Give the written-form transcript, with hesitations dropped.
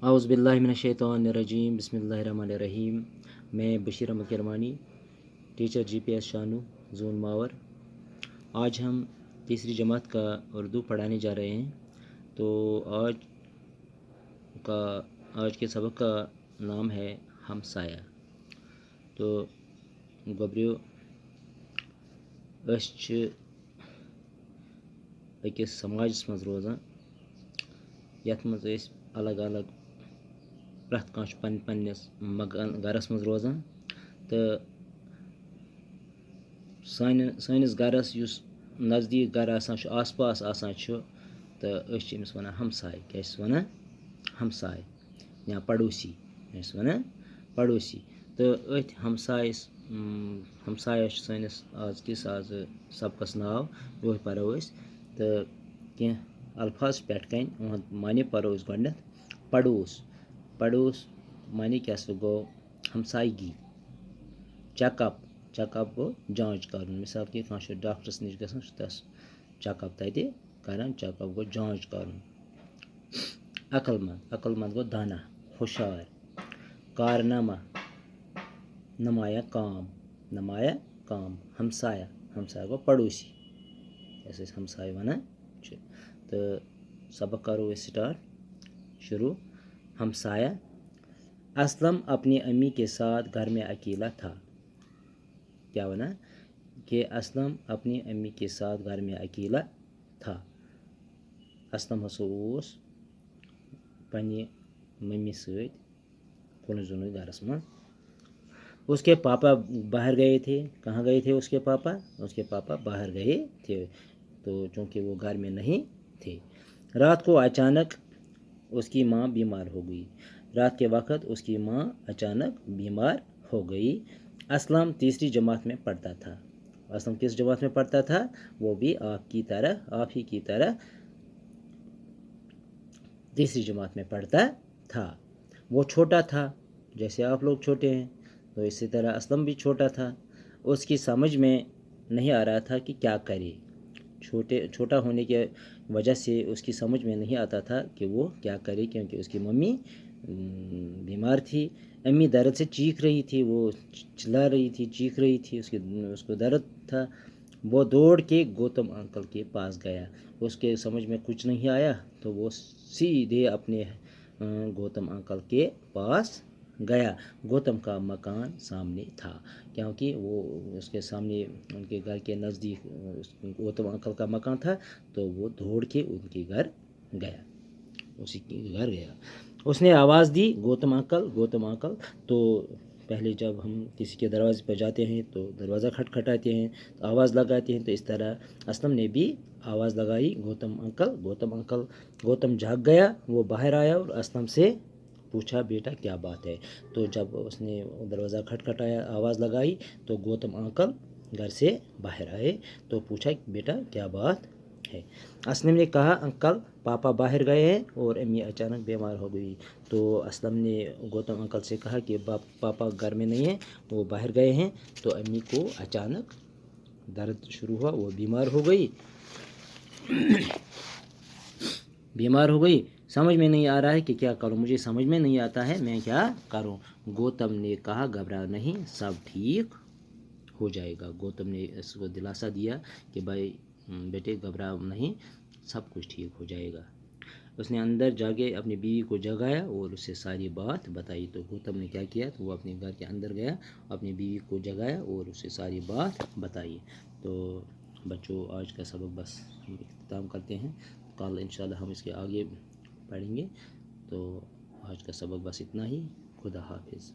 اعوذ باللہ من الشیطان الرجیم، بسم اللہ الرحمن الرحیم۔ میں بشیر احمد کرمانی، ٹیچر جی پی ایس شانو، زون ماور۔ آج ہم تیسری جماعت کا اردو پڑھانے جا رہے ہیں۔ تو آج کے سبق کا نام ہے ہمسایہ۔ تو گوبریو أکس سماجس مز روزان، یتھ مز الگ الگ پرٛٮ۪تھ کانٛہہ چھُ پنٛنِس گرس منٛز روزان، تہٕ سٲنِس گرس یُس نزدیٖک گرٕ آسان چھُ، آس پاس آسان چھُ، تہٕ أسۍ چھِ أمِس وَنان ہمساے۔ کیٛاہ چھِس وَنان؟ ہمساے یا پڑوسی، کیٛاہ چھِس وَنان؟ پڑوسی۔ تہٕ أتھۍ ہمسایہ چھُ سٲنِس آز سبقس ناو، یِہوے پرو أسۍ۔ تہٕ کینٛہہ الفاظ چھِ پٮ۪ٹھٕ کَنۍ، یِہُنٛد معنی پرو أسۍ گۄڈنٮ۪تھ۔ پڑوس معنی کیٛاہ سا گوٚو ہمسایگی۔ چیک اپ گوٚو جانچ کرُن، مثال کے کانٛہہ چھُ ڈاکٹرس نِش گژھان، سُہ تس چیک اپ تتہِ کران، چیک اپ گوٚو جانچ کرُن۔ عقل مند گوٚو دانا، ہوشیار۔ کارنامہ نمایاں کام۔ ہمسایہ گوٚو پڑوسی، یس أسۍ ہمساے وَنان چھِ۔ تہٕ سبق کرو أسۍ سٹارٹ، شروع۔ ہمسایہ: اسلم اپنی امی کے ساتھ گھر میں اکیلا تھا۔ کیا ونا کہ اسلم اپنی امی کے ساتھ گھر میں اکیلا تھا۔ اسلم ہسا اوس پننہِ ممی سۭتۍ کُنُے زوٚنُے گرس منٛز۔ اس کے پاپا باہر گئے تھے۔ کہاں گئے تھے اس کے پاپا؟ اس کے پاپا باہر گئے تھے، تو چونکہ وہ گھر میں نہیں تھے۔ رات کو اچانک اس کی ماں بیمار ہو گئی۔ رات کے وقت اس کی ماں اچانک بیمار ہو گئی۔ اسلم تیسری جماعت میں پڑھتا تھا۔ اسلم کس جماعت میں پڑھتا تھا؟ وہ بھی آپ ہی کی طرح تیسری جماعت میں پڑھتا تھا۔ وہ چھوٹا تھا، جیسے آپ لوگ چھوٹے ہیں، تو اسی طرح اسلم بھی چھوٹا تھا۔ اس کی سمجھ میں نہیں آ رہا تھا کہ کیا کرے۔ چھوٹا ہونے کی وجہ سے اس کی سمجھ میں نہیں آتا تھا کہ وہ کیا کرے، کیونکہ اس کی ممی بیمار تھی۔ امی درد سے چیخ رہی تھی، وہ چلا رہی تھی، چیخ رہی تھی، اس کو درد تھا۔ وہ دوڑ کے گوتم انکل کے پاس گیا۔ اس کے سمجھ میں کچھ نہیں آیا، تو وہ سیدھے اپنے گوتم انکل کے پاس گیا۔ گوتم کا مکان سامنے تھا، کیونکہ وہ اس کے سامنے ان کے گھر کے نزدیک گوتم انکل کا مکان تھا، تو وہ دوڑ کے ان کے گھر گیا، اسی کے گھر گیا۔ اس نے آواز دی، گوتم انکل۔ تو پہلے جب ہم کسی کے دروازے پہ جاتے ہیں تو دروازہ کھٹکھٹاتے ہیں، تو آواز لگاتے ہیں، تو اس طرح اسلم نے بھی آواز لگائی، گوتم انکل۔ گوتم جھاگ گیا، وہ باہر آیا اور اسلم سے پوچھا، بیٹا کیا بات ہے؟ تو جب اس نے دروازہ کھٹکھٹایا، آواز لگائی، تو گوتم انکل گھر سے باہر آئے، تو پوچھا، بیٹا کیا بات ہے؟ اسلم نے کہا، انکل پاپا باہر گئے ہیں اور امی اچانک بیمار ہو گئی۔ تو اسلم نے گوتم انکل سے کہا کہ پاپا گھر میں نہیں ہیں، وہ باہر گئے ہیں۔ تو امی کو اچانک درد شروع ہوا، وہ بیمار ہو گئی۔ سمجھ میں نہیں آ رہا ہے کہ کیا کروں، مجھے سمجھ میں نہیں آتا ہے میں کیا کروں۔ گوتم نے کہا، گھبرا نہیں، سب ٹھیک ہو جائے گا۔ گوتم نے اس کو دلاسا دیا کہ بھائی بیٹے گھبرا نہیں، سب کچھ ٹھیک ہو جائے گا۔ اس نے اندر جا کے اپنی بیوی کو جگایا اور اسے ساری بات بتائی۔ تو گوتم نے کیا کیا، تو وہ اپنے گھر کے اندر گیا، اپنی بیوی کو جگایا اور اسے ساری بات بتائی۔ تو بچوں، آج کا سبق بس ہم اختتام کرتے ہیں، کل انشاءاللہ ہم اس کے آگے پڑھیں گے۔ تو آج کا سبق بس اتنا ہی۔ خدا حافظ۔